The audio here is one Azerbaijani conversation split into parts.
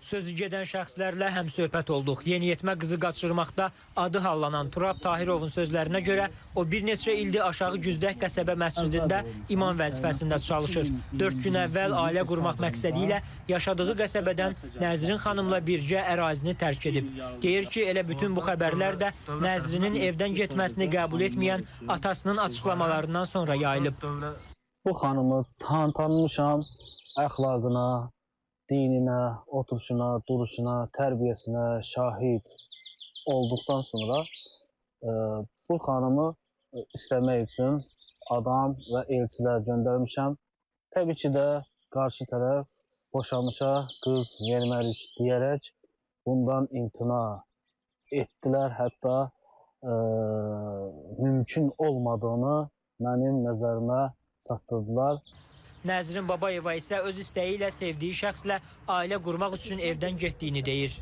Sözü gedən şəxslərlə həmsöhbət olduq. Yeniyetmə qızı qaçırmaqda adı hallanan Turab Tahirovun sözlərinə görə o bir neçə ildir Aşağı Güzdək qəsəbə məscidində imam vəzifəsində çalışır. 4 gün əvvəl ailə qurmaq məqsədi ilə yaşadığı qəsəbədən Nəzrin xanımla birgə ərazini tərk edib. Deyir ki, elə bütün bu xəbərlər də Nəzrinin evdən getməsini qəbul etməyən atasının açıqlamalarından sonra yayılıb. Bu xanımı tanımışam, əxlaqına, dininə, oturuşuna, duruşuna, tərbiyəsinə şahid olduqdan sonra bu xanımı istəmək üçün adam və elçilər göndərmişəm. Təbii ki də qarşı tərəf boşanmışa qız verməlik deyərək bundan imtina etdilər. Hətta mümkün olmadığını mənim nəzərimə çatdırdılar. Nəzrin Babayeva isə öz istəyi ilə sevdiyi şəxslə ailə qurmaq üçün evdən getdiyini deyir.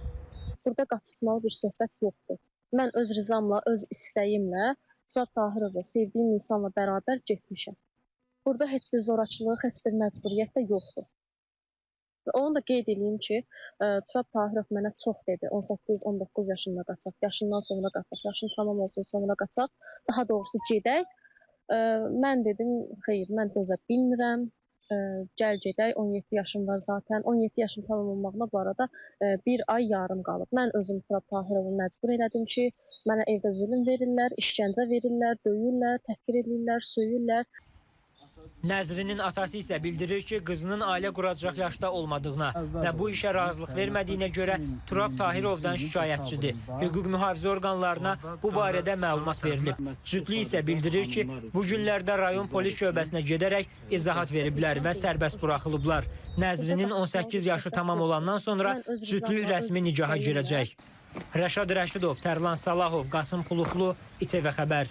Burada qaçırtmalı bir söhbət yoxdur. Mən öz rızamla, öz istəyimlə Turab Tahirovla sevdiyim insanla bərabər getmişəm. Burada heç bir zorakılıq, heç bir məcburiyyət də yoxdur. Və onu da qeyd edeyim ki, Turab Tahirov mənə çox dedi. 18-19 yaşında qaçaq, yaşından sonra qaçaq, yaşın tamam olsun sonra qaçaq. Daha doğrusu gedək. Mən dedim, xeyr, mən dözə bilmirəm. Gəl gedək, 17 yaşım var zaten. 17 yaşım tamam olmağına bu arada bir ay yarım qalıb. Mən özüm Turab Tahirovu məcbur elədim ki, mənə evdə zülm verirlər, işgəncə verirlər, döyürlər, təhqir edirlər, söyürlər. Nəzrinin atası isə bildirir ki, qızının ailə quracaq yaşda olmadığına və bu işə razılıq vermədiyinə görə Turab Tahirovdan şikayətçidir. Hüquq mühafizə orqanlarına bu barədə məlumat verilib. Cütlük isə bildirir ki, bu günlərdə rayon polis şöbəsinə gedərək izahat veriblər və sərbəst buraxılıblar. Nəzrinin 18 yaşı tamam olandan sonra cütlük rəsmi nicaha girəcək. Rəşad Rəşidov, Tərlan Salahov, Qasım Xuluxlu, İTV Xəbər.